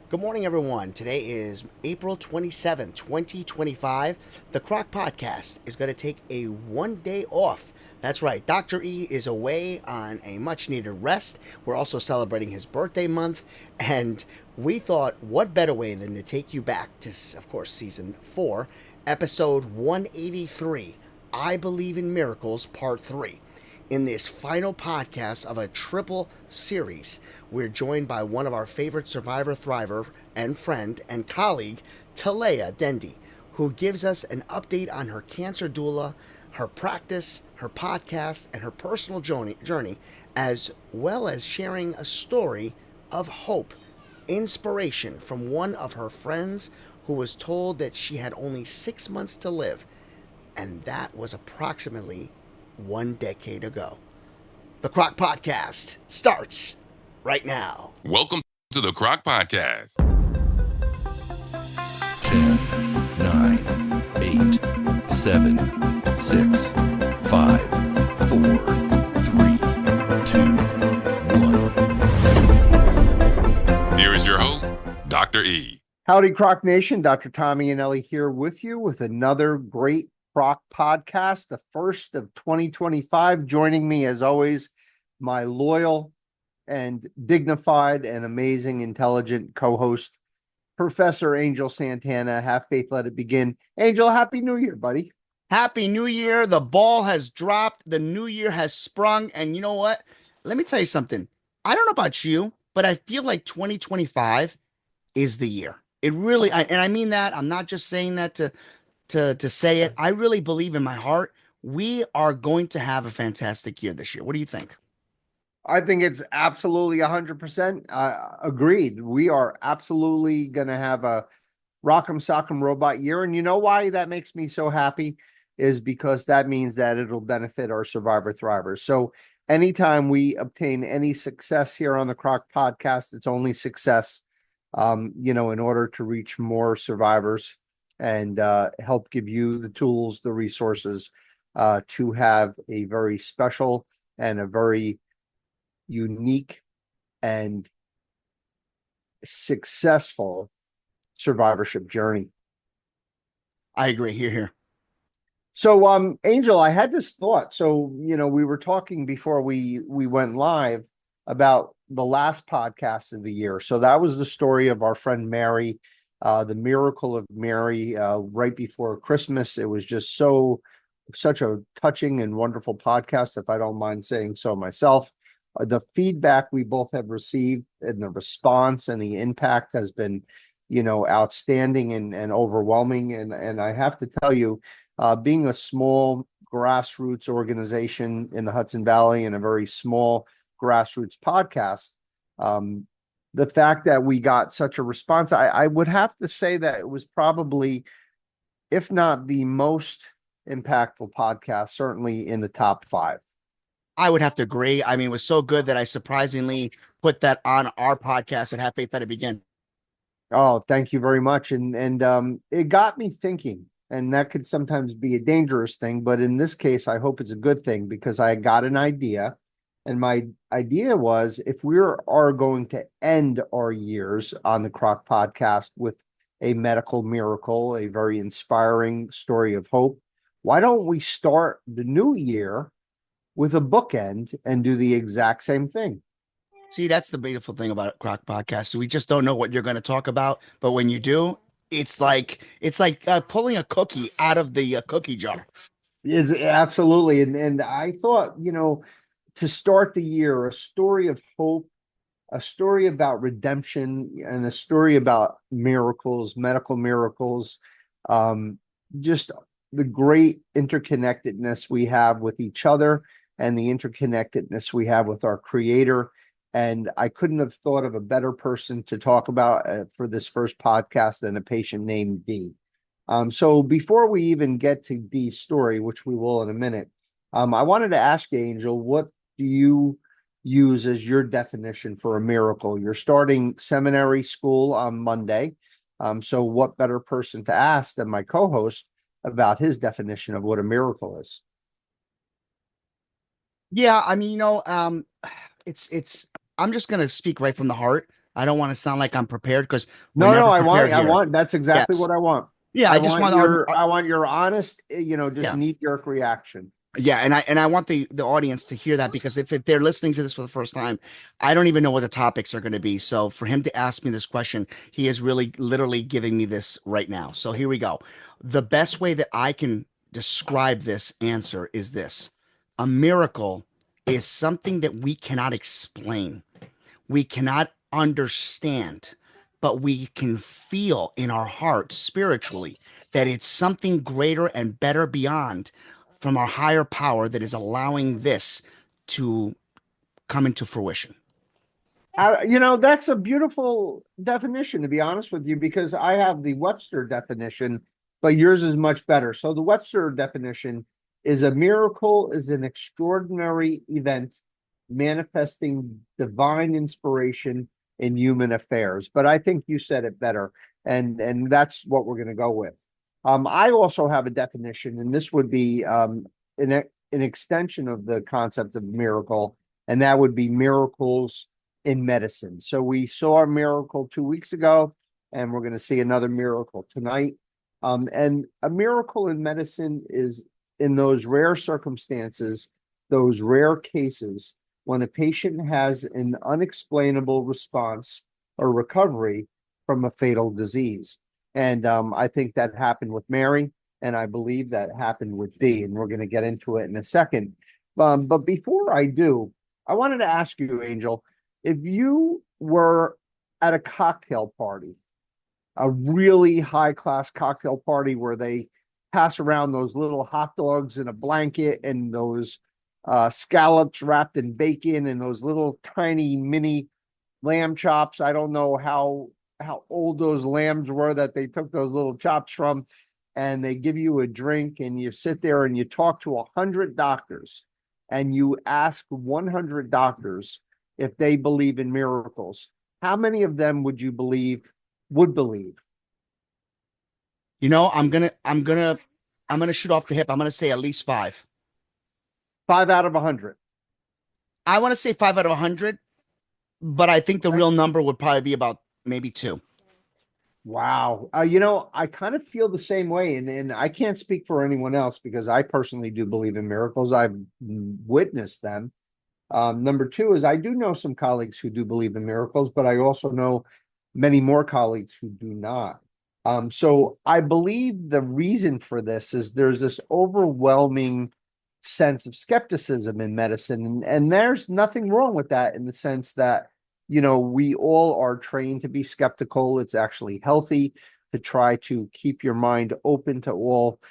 Good morning, everyone. Today is April 27th, 2025. The Croc Podcast is going to take a 1 day off. That's right. Dr. E is away on a much needed rest. We're also celebrating his birthday month. And we thought, what better way than to take you back to, of course, season 4, episode 183, I Believe in Miracles, part 3. In this final podcast of a triple series, we're joined by one of our favorite survivor thriver and friend and colleague, Talaya Dendy, who gives us an update on her cancer doula, her practice, her podcast, and her personal journey, as well as sharing a story of hope, inspiration from one of her friends who was told that she had only 6 months to live, and that was approximately 1 decade ago. The Croc Podcast starts right now. Welcome to the Croc Podcast. 10, 9, 8, 7, 6, 5, 4, 3, 2, 1. Here is your host, Dr. E. Howdy, Croc Nation. Dr. Tommy and Ellie here with you with another great Croc Podcast, the first of 2025. Joining me, as always, my loyal and dignified and amazing, intelligent co-host, Professor Angel Santana. Have faith, let it begin. Angel, Happy New Year, buddy. Happy New Year. The ball has dropped. The new year has sprung. And you know what? Let me tell you something. I don't know about you, but I feel like 2025 is the year. It really, and I mean that. I'm not just saying that to say it. I really believe in my heart we are going to have a fantastic year this year. What do you think? I think it's absolutely 100% agreed. We are absolutely going to have a rock'em sock'em robot year. And you know why that makes me so happy is because that means that it'll benefit our survivor thrivers. So anytime we obtain any success here on the Croc Podcast, it's only success, in order to reach more survivors and help give you the tools, the resources to have a very special and a very unique and successful survivorship journey. I agree. Here. So, Angel, I had this thought. So, we were talking before we went live about the last podcast of the year. So that was the story of our friend Mary, the miracle of Mary, right before Christmas. It was just such a touching and wonderful podcast, if I don't mind saying so myself. The feedback we both have received and the response and the impact has been, outstanding and overwhelming. And I have to tell you, being a small grassroots organization in the Hudson Valley and a very small grassroots podcast, the fact that we got such a response, I would have to say that it was probably, if not the most impactful podcast, certainly in the top 5. I would have to agree. I mean, it was so good that I surprisingly put that on our podcast and Have Faith Let It Begin. Oh, thank you very much. And it got me thinking, and that could sometimes be a dangerous thing, but in this case, I hope it's a good thing because I got an idea. And my idea was if we are going to end our years on the Croc Podcast with a medical miracle, a very inspiring story of hope, why don't we start the new year with a bookend and do the exact same thing? See, that's the beautiful thing about Croc Podcast. So we just don't know what you're going to talk about, but when you do, it's like pulling a cookie out of the cookie jar. It's absolutely. And I thought, to start the year, a story of hope, a story about redemption, and a story about miracles, medical miracles, just the great interconnectedness we have with each other and the interconnectedness we have with our creator. And I couldn't have thought of a better person to talk about for this first podcast than a patient named Dee. So before we even get to Dee's story, which we will in a minute, I wanted to ask you, Angel, what do you use as your definition for a miracle? You're starting seminary school on Monday. So what better person to ask than my co-host about his definition of what a miracle is? Yeah, I mean, it's I'm just gonna speak right from the heart. I don't want to sound like I'm prepared because we're No, no, never prepared here. that's exactly Yes. what I want. Yeah, I just want I want your honest, just yeah. knee-jerk reaction. Yeah, and I want the audience to hear that because if they're listening to this for the first time, I don't even know what the topics are going to be. So for him to ask me this question, he is really literally giving me this right now. So here we go. The best way that I can describe this answer is this. A miracle is something that we cannot explain. We cannot understand, but we can feel in our hearts spiritually that it's something greater and better beyond from our higher power that is allowing this to come into fruition. That's a beautiful definition, to be honest with you, because I have the Webster definition, but yours is much better. So the Webster definition is a miracle is an extraordinary event manifesting divine inspiration in human affairs. But I think you said it better, and that's what we're going to go with. I also have a definition, and this would be an extension of the concept of miracle, and that would be miracles in medicine. So we saw a miracle 2 weeks ago, and we're going to see another miracle tonight. And a miracle in medicine is in those rare circumstances, those rare cases when a patient has an unexplainable response or recovery from a fatal disease. And I think that happened with Mary, and I believe that happened with Dee, and we're going to get into it in a second. But before I do, I wanted to ask you, Angel, if you were at a cocktail party, a really high class cocktail party where they pass around those little hot dogs in a blanket and those scallops wrapped in bacon and those little tiny mini lamb chops. I don't know how old those lambs were that they took those little chops from, and they give you a drink and you sit there and you talk to 100 doctors and you ask 100 doctors if they believe in miracles. How many of them would you believe would believe? You know, I'm gonna shoot off the hip. I'm gonna say at least five. 5 out of 100. I want to say 5 out of 100, but I think the real number would probably be about maybe two. Wow. I kind of feel the same way, and I can't speak for anyone else because I personally do believe in miracles. I've witnessed them. Number two is I do know some colleagues who do believe in miracles, but I also know many more colleagues who do not. So I believe the reason for this is there's this overwhelming sense of skepticism in medicine, and there's nothing wrong with that in the sense that, we all are trained to be skeptical. It's actually healthy to try to keep your mind open to all,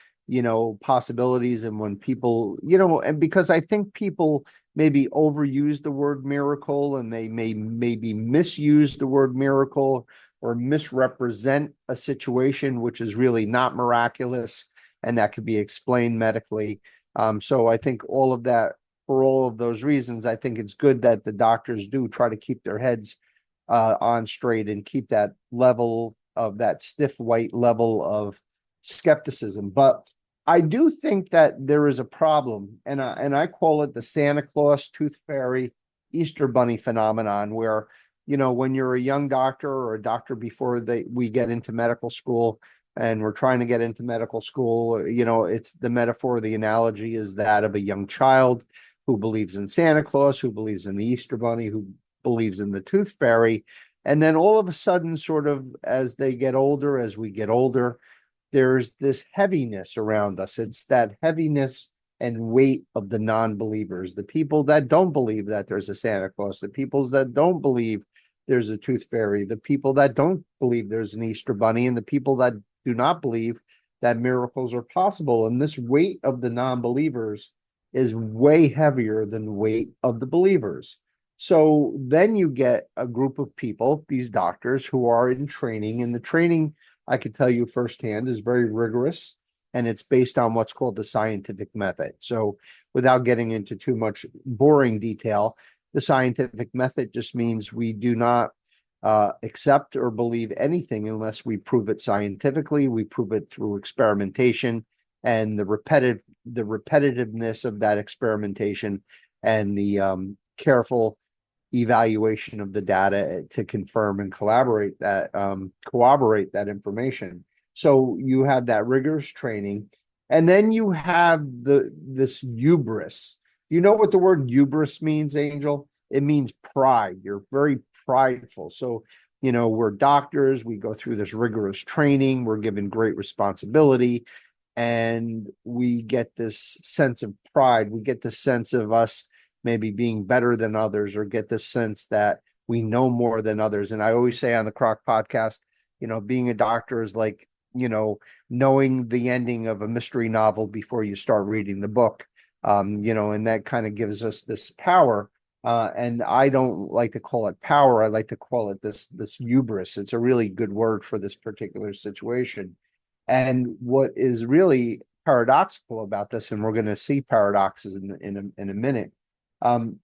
possibilities. And when people, and because I think people maybe overuse the word miracle and they maybe misuse the word miracle or misrepresent a situation which is really not miraculous and that could be explained medically. So I think for all of those reasons, I think it's good that the doctors do try to keep their heads on straight and keep that stiff white level of skepticism. But I do think that there is a problem, and I call it the Santa Claus, Tooth Fairy, Easter Bunny phenomenon, where when you're a young doctor or a doctor before we get into medical school, and we're trying to get into medical school, it's the metaphor, the analogy is that of a young child who believes in Santa Claus, who believes in the Easter Bunny, who believes in the Tooth Fairy. And then all of a sudden, sort of as we get older, there's this heaviness around us. It's that heaviness and weight of the non-believers, the people that don't believe that there's a Santa Claus, the people that don't believe there's a Tooth Fairy, the people that don't believe there's an Easter Bunny, and the people that do not believe that miracles are possible. And this weight of the non-believers is way heavier than the weight of the believers. So then you get a group of people, these doctors who are in training, and the training, I can tell you firsthand, is very rigorous, and it's based on what's called the scientific method. So without getting into too much boring detail, the scientific method just means we do not accept or believe anything unless we prove it scientifically. We prove it through experimentation and the repetitiveness of that experimentation and the careful, evaluation of the data to confirm and corroborate that information. So you have that rigorous training, and then you have this hubris. You know what the word hubris means, Angel? It means pride. You're very prideful. So, we're doctors, we go through this rigorous training, we're given great responsibility, and we get this sense of pride. We get the sense of us maybe being better than others, or get the sense that we know more than others. And I always say on the Croc podcast, being a doctor is like, knowing the ending of a mystery novel before you start reading the book. And that kind of gives us this power. And I don't like to call it power. I like to call it this hubris. It's a really good word for this particular situation. And what is really paradoxical about this, and we're going to see paradoxes in a minute,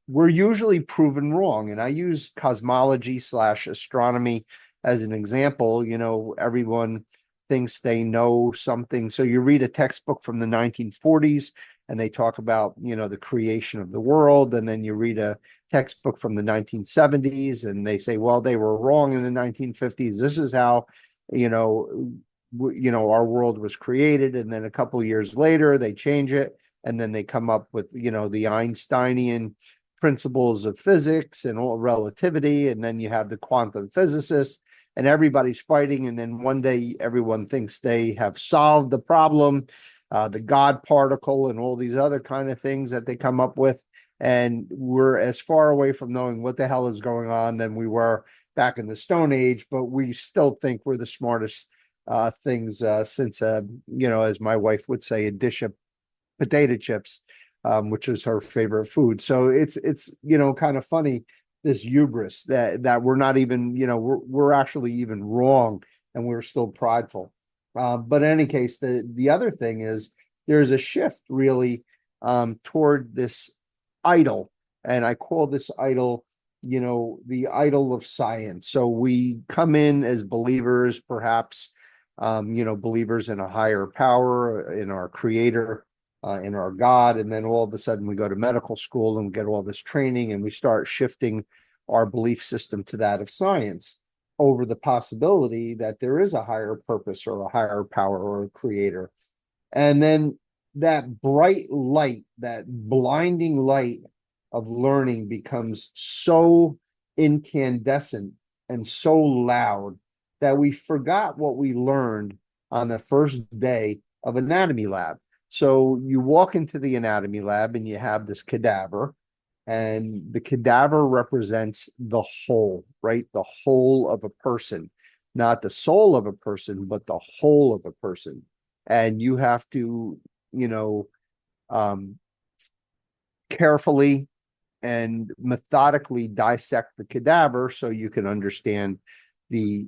we're usually proven wrong. And I use cosmology/astronomy as an example. Everyone thinks they know something. So you read a textbook from the 1940s and they talk about, the creation of the world. And then you read a textbook from the 1970s and they say, well, they were wrong in the 1950s. This is how, our world was created. And then a couple of years later, they change it. And then they come up with, the Einsteinian principles of physics and all relativity. And then you have the quantum physicists, and everybody's fighting. And then one day everyone thinks they have solved the problem, the God particle and all these other kind of things that they come up with. And we're as far away from knowing what the hell is going on than we were back in the Stone Age, but we still think we're the smartest things since, as my wife would say, a dish of potato chips, which is her favorite food. So it's kind of funny, this hubris that we're not even, we're actually even wrong, and we're still prideful. But in any case, the other thing is there's a shift really toward this idol, and I call this idol, the idol of science. So we come in as believers, perhaps, believers in a higher power, in our creator, in our God. And then all of a sudden we go to medical school and get all this training, and we start shifting our belief system to that of science over the possibility that there is a higher purpose or a higher power or a creator. And then that bright light, that blinding light of learning becomes so incandescent and so loud that we forgot what we learned on the first day of anatomy lab. So you walk into the anatomy lab and you have this cadaver, and the cadaver represents the whole, right? The whole of a person, not the soul of a person, but the whole of a person. And you have to, carefully and methodically dissect the cadaver so you can understand the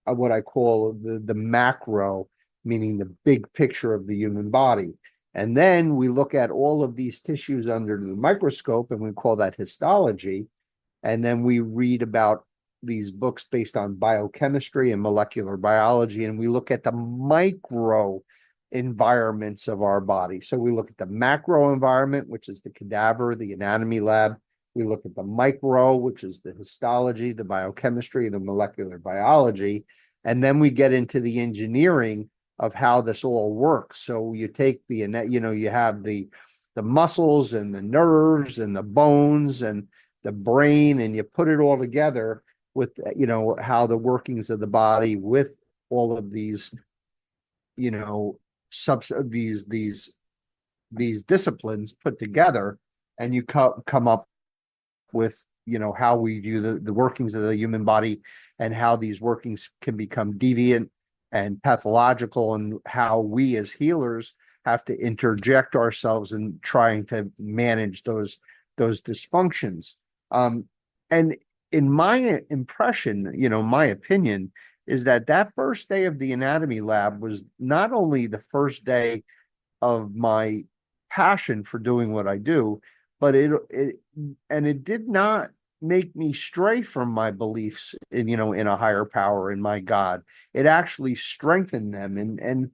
what I call the macro, meaning the big picture of the human body. And then we look at all of these tissues under the microscope, and we call that histology. And then we read about these books based on biochemistry and molecular biology, and we look at the micro environments of our body. So we look at the macro environment, which is the cadaver, the anatomy lab. We look at the micro, which is the histology, the biochemistry, the molecular biology. And then we get into the engineering of how this all works. So you take you have the muscles and the nerves and the bones and the brain, and you put it all together with, how the workings of the body with all of these, these disciplines put together, and you come up with, how we view the workings of the human body, and how these workings can become deviant and pathological, and how we as healers have to interject ourselves in trying to manage those dysfunctions. And in my impression, my opinion is that first day of the anatomy lab was not only the first day of my passion for doing what I do, but it did not make me stray from my beliefs in a higher power, in my God. It actually strengthened them. And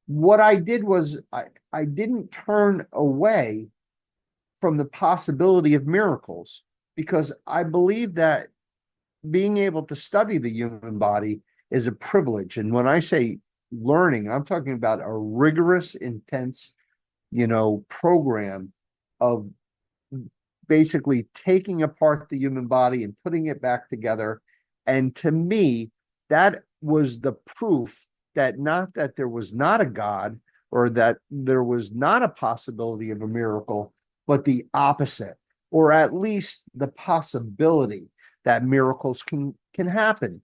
what I did was I didn't turn away from the possibility of miracles. because I believe that being able to study the human body is a privilege. And when I say learning, I'm talking about a rigorous, intense, program of basically taking apart the human body and putting it back together. And to me, that was the proof that not that there was not a God or that there was not a possibility of a miracle, but the opposite, or at least the possibility that miracles can happen,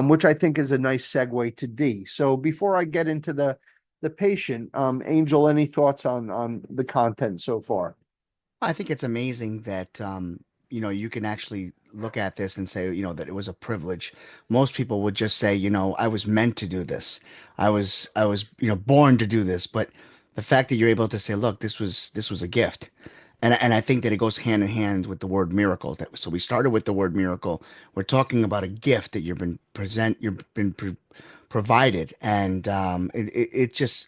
which I think is a nice segue to D. So before I get into the patient, Angel, any thoughts on the content so far? I think it's amazing that you can actually look at this and say, that it was a privilege. Most people would just say, I was meant to do this. I was, born to do this. But the fact that you're able to say, look, this was a gift. And I think that it goes hand in hand with the word miracle. So we started with the word miracle. We're talking about a gift that you've been provided, and it just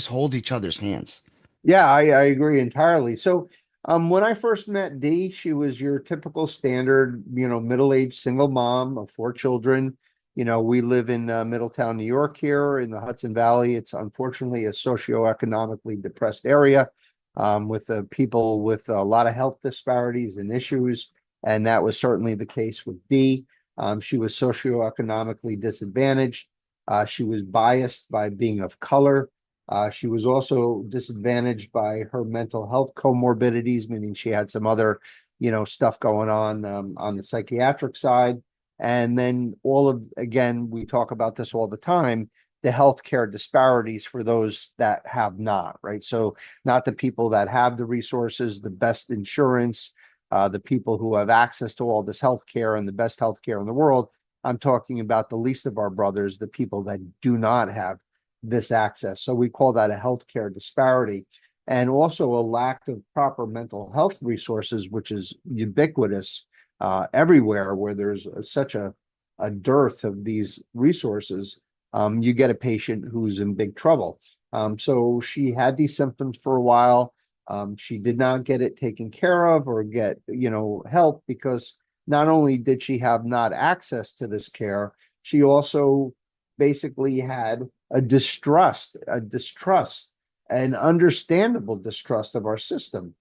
holds each other's hands. Yeah, I agree entirely. So, when I first met Dee, she was your typical standard, middle-aged single mom of four children. We live in Middletown, New York here in the Hudson Valley. It's unfortunately a socioeconomically depressed area, with people with a lot of health disparities and issues. And that was certainly the case with Dee. She was socioeconomically disadvantaged. She was biased by being of color. She was also disadvantaged by her mental health comorbidities, meaning she had some other, stuff going on the psychiatric side. And then again, we talk about this all the time, the healthcare disparities for those that have not, right? So not the people that have the resources, the best insurance, the people who have access to all this healthcare and the best healthcare in the world. I'm talking about the least of our brothers, the people that do not have this access. So we call that a healthcare disparity, and also a lack of proper mental health resources, which is ubiquitous everywhere where there's such a dearth of these resources. You get a patient who's in big trouble. So she had these symptoms for a while. She did not get it taken care of or get, help, because not only did she have not access to this care, she also basically had a distrust, an understandable distrust of our system.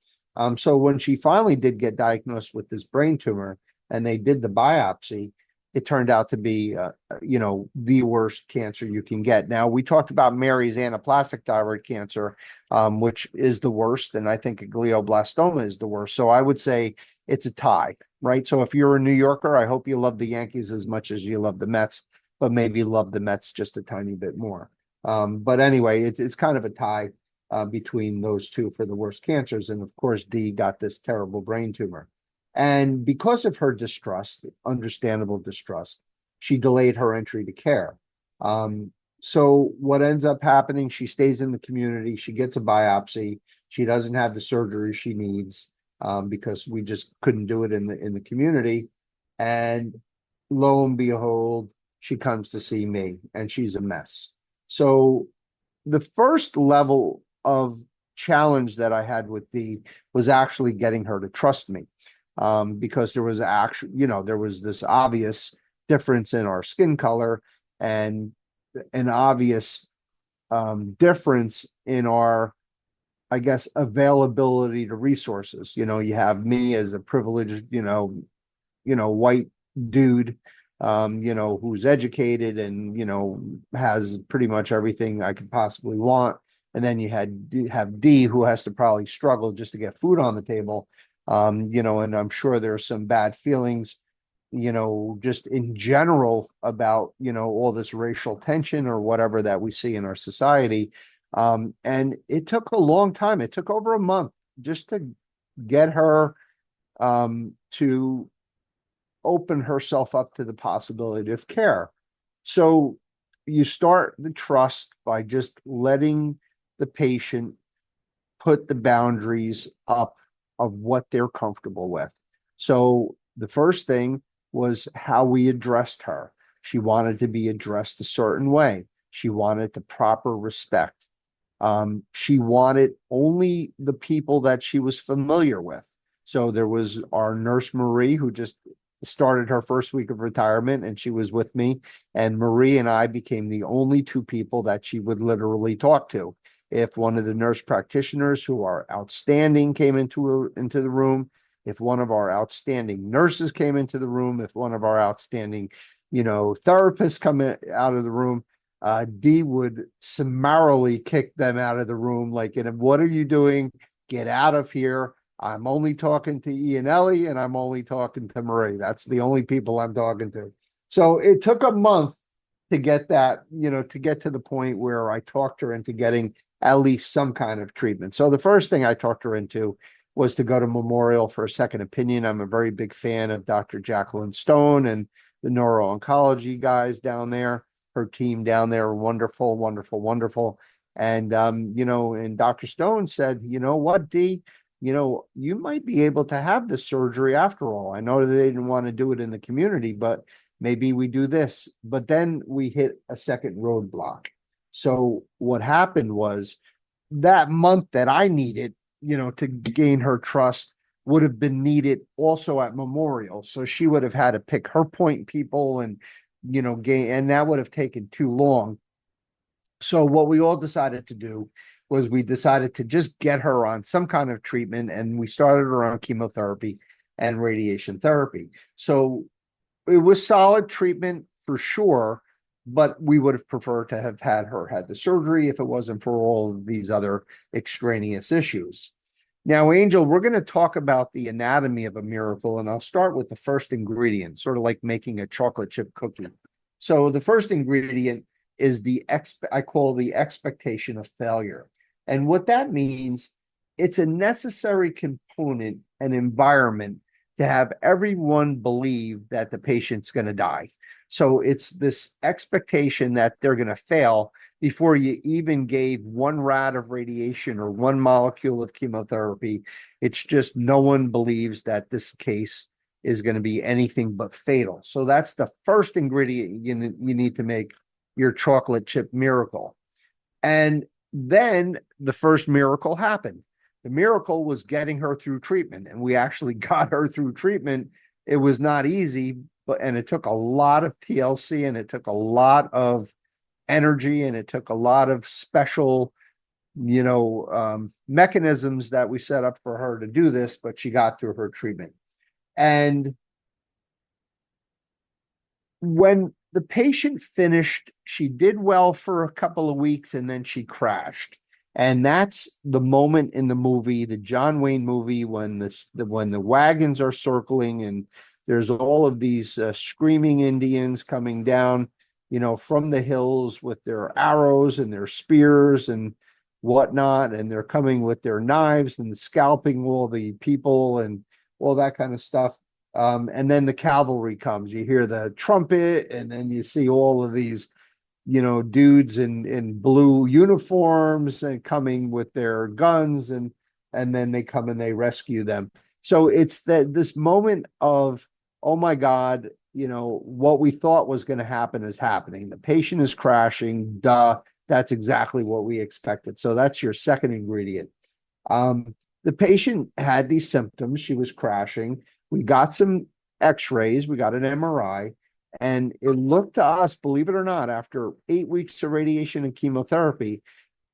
So when she finally did get diagnosed with this brain tumor and they did the biopsy, it turned out to be, the worst cancer you can get. Now, we talked about Mary's anaplastic thyroid cancer, which is the worst, and I think a glioblastoma is the worst. So I would say it's a tie, right? So if you're a New Yorker, I hope you love the Yankees as much as you love the Mets, but maybe love the Mets just a tiny bit more. But anyway, it's kind of a tie between those two for the worst cancers. And of course, Dee got this terrible brain tumor. And because of her distrust, understandable distrust, she delayed her entry to care. So what ends up happening, she stays in the community, she gets a biopsy, she doesn't have the surgery she needs, because we just couldn't do it in the community. And lo and behold, she comes to see me and she's a mess. So the first level of challenge that I had with Dee was actually getting her to trust me, because there was there was this obvious difference in our skin color and an obvious difference in our, I guess, availability to resources. You have me as a privileged, white dude, who's educated and, has pretty much everything I could possibly want. And then you have Dee, who has to probably struggle just to get food on the table. And I'm sure there's some bad feelings, just in general about, all this racial tension or whatever that we see in our society. And it took a long time. It took over a month just to get her to open herself up to the possibility of care. So you start the trust by just letting the patient put the boundaries up of what they're comfortable with. So the first thing was how we addressed her. She wanted to be addressed a certain way. She wanted the proper respect. She wanted only the people that she was familiar with. So there was our nurse Marie, who just started her first week of retirement, and she was with me. And Marie and I became the only two people that she would literally talk to. If one of the nurse practitioners who are outstanding came into the room, if one of our outstanding nurses came into the room, if one of our outstanding, therapists come out of the room, Dee would summarily kick them out of the room. Like, what are you doing? Get out of here. I'm only talking to Ian Ellie, and I'm only talking to Marie. That's the only people I'm talking to. So it took a month to get that, to get to the point where I talked her into getting at least some kind of treatment. So the first thing I talked her into was to go to Memorial for a second opinion. I'm a very big fan of Dr. Jacqueline Stone and the neuro-oncology guys down there. Her team down there are wonderful, wonderful, wonderful. And and Dr. Stone said, you know what, Dee, you might be able to have this surgery after all. I know that they didn't want to do it in the community, but maybe we do this. But then we hit a second roadblock. So what happened was that month that I needed, to gain her trust would have been needed also at Memorial. So she would have had to pick her point people and, gain, and that would have taken too long. So what we all decided to do was we decided to just get her on some kind of treatment, and we started her on chemotherapy and radiation therapy. So it was solid treatment for sure, but we would have preferred to have had the surgery if it wasn't for all of these other extraneous issues. Now, Angel, we're going to talk about the anatomy of a miracle, and I'll start with the first ingredient, sort of like making a chocolate chip cookie. So the first ingredient is I call the expectation of failure. And what that means, it's a necessary component and environment to have everyone believe that the patient's going to die. So it's this expectation that they're going to fail before you even gave one rad of radiation or one molecule of chemotherapy. It's just no one believes that this case is going to be anything but fatal. So that's the first ingredient you need to make your chocolate chip miracle. And then the first miracle happened. The miracle was getting her through treatment, and we actually got her through treatment. It was not easy, and it took a lot of TLC, and it took a lot of energy, and it took a lot of special, mechanisms that we set up for her to do this, but she got through her treatment. And when the patient finished, she did well for a couple of weeks, and then she crashed. And that's the moment in the movie, the John Wayne movie, when the wagons are circling and there's all of these screaming Indians coming down, from the hills with their arrows and their spears and whatnot, and they're coming with their knives and scalping all the people and all that kind of stuff. And then the cavalry comes. You hear the trumpet, and then you see all of these dudes in blue uniforms and coming with their guns, and then they come and they rescue them. So it's this moment of, oh my God, what we thought was going to happen is happening. The patient is crashing. Duh. That's exactly what we expected. So that's your second ingredient. The patient had these symptoms. She was crashing. We got some x-rays. We got an MRI. And it looked to us, believe it or not, after 8 weeks of radiation and chemotherapy,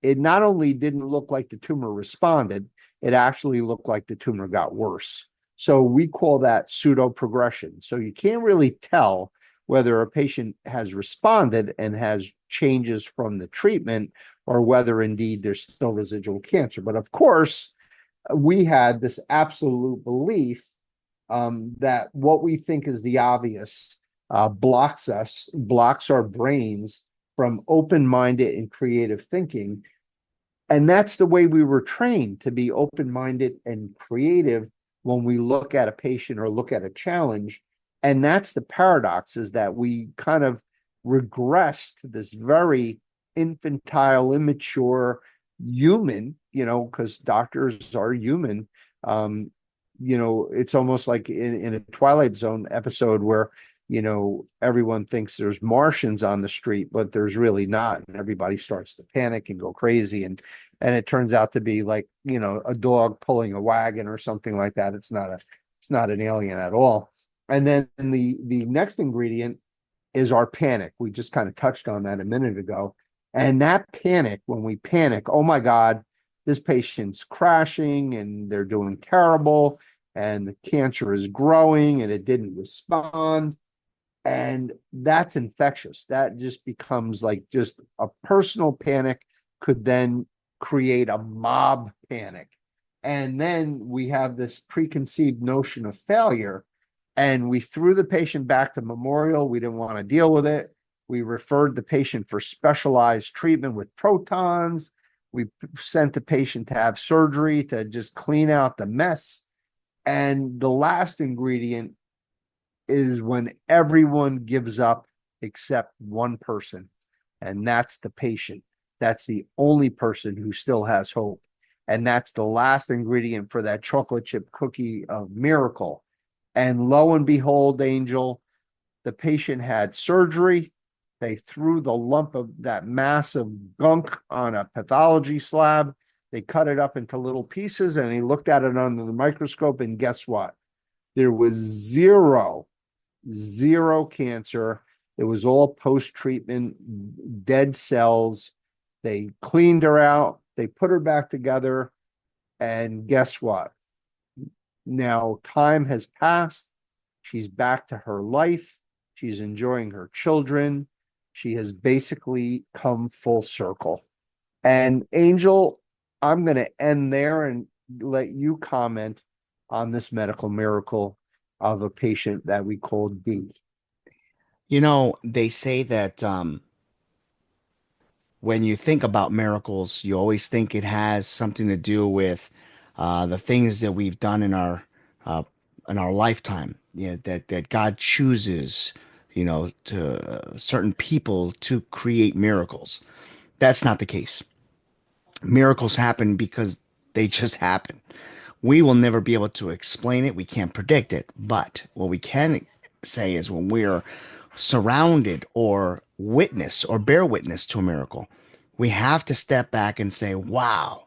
it not only didn't look like the tumor responded, it actually looked like the tumor got worse. So we call that pseudo progression. So you can't really tell whether a patient has responded and has changes from the treatment, or whether indeed there's still residual cancer. But of course, we had this absolute belief that what we think is the obvious blocks our brains from open-minded and creative thinking. And that's the way we were trained, to be open-minded and creative when we look at a patient or look at a challenge. And that's the paradox, is that we kind of regress to this very infantile, immature human, because doctors are human. It's almost like in a Twilight Zone episode where everyone thinks there's Martians on the street, but there's really not. And everybody starts to panic and go crazy. And it turns out to be like, a dog pulling a wagon or something like that. It's not an alien at all. And then the next ingredient is our panic. We just kind of touched on that a minute ago. And that panic, when we panic, oh my God, this patient's crashing and they're doing terrible and the cancer is growing and it didn't respond. And that's infectious. That just becomes like just a personal panic could then create a mob panic. And then we have this preconceived notion of failure. And we threw the patient back to Memorial. We didn't want to deal with it. We referred the patient for specialized treatment with protons. We sent the patient to have surgery to just clean out the mess. And the last ingredient is when everyone gives up except one person, and that's the patient. That's the only person who still has hope. And that's the last ingredient for that chocolate chip cookie of miracle. And lo and behold, Angel, the patient had surgery. They threw the lump of that massive gunk on a pathology slab. They cut it up into little pieces and he looked at it under the microscope. And guess what? There was zero cancer. It was all post-treatment, dead cells. They cleaned her out. They put her back together. And guess what? Now time has passed. She's back to her life. She's enjoying her children. She has basically come full circle. And Angel, I'm going to end there and let you comment on this medical miracle of a patient that we called D. They say that when you think about miracles, you always think it has something to do with the things that we've done uh, in our lifetime. Yeah, that God chooses, to certain people to create miracles. That's not the case. Miracles happen because they just happen. We will never be able to explain it. We can't predict it. But what we can say is when we're surrounded or witness or bear witness to a miracle, we have to step back and say, wow,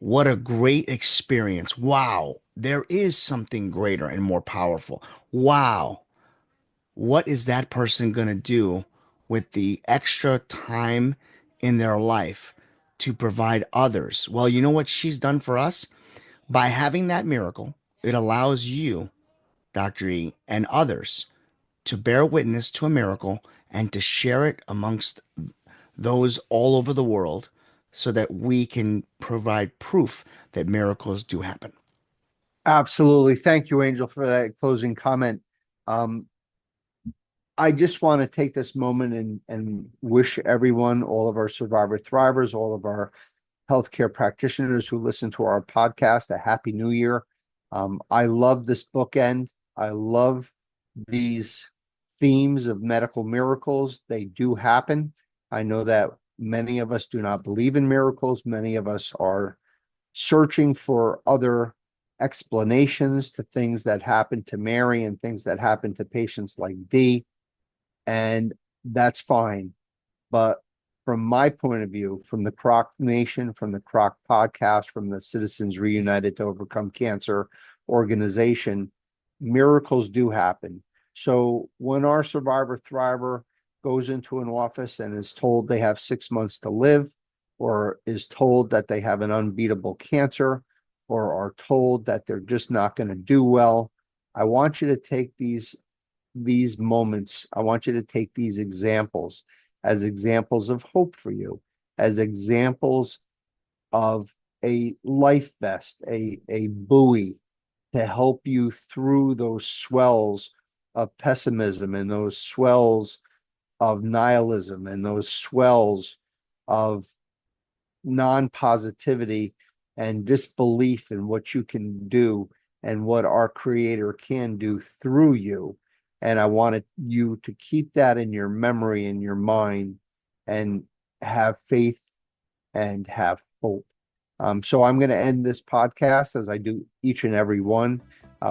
what a great experience. Wow, there is something greater and more powerful. Wow, what is that person going to do with the extra time in their life to provide others? Well, you know what she's done for us? By having that miracle, it allows you, Dr. E, and others to bear witness to a miracle and to share it amongst those all over the world so that we can provide proof that miracles do happen. Absolutely. Thank you, Angel, for that closing comment. Um, I just want to take this moment and wish everyone, all of our survivor thrivers, all of our healthcare practitioners who listen to our podcast, a happy new year. I love this bookend. I love these themes of medical miracles. They do happen. I know that many of us do not believe in miracles. Many of us are searching for other explanations to things that happen to Mary and things that happen to patients like D. And that's fine. But from my point of view, from the Croc Nation, from the Croc podcast, from the Citizens Reunited to Overcome Cancer organization, miracles do happen. So when our survivor thriver goes into an office and is told they have 6 months to live, or is told that they have an unbeatable cancer, or are told that they're just not going to do well, I want you to take these moments. I want you to take these examples as examples of hope for you, as examples of a life vest, a buoy to help you through those swells of pessimism and those swells of nihilism and those swells of non-positivity and disbelief in what you can do and what our creator can do through you. And I wanted you to keep that in your memory, in your mind, and have faith and have hope. So I'm going to end this podcast as I do each and every one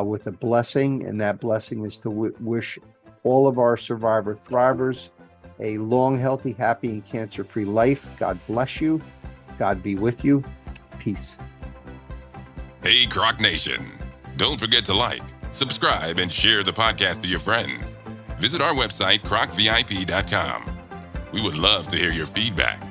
with a blessing. And that blessing is to wish all of our survivor thrivers a long, healthy, happy, and cancer-free life. God bless you. God be with you. Peace. Hey, Croc Nation. Don't forget to like, subscribe, and share the podcast to your friends. Visit our website, crocvip.com. We would love to hear your feedback.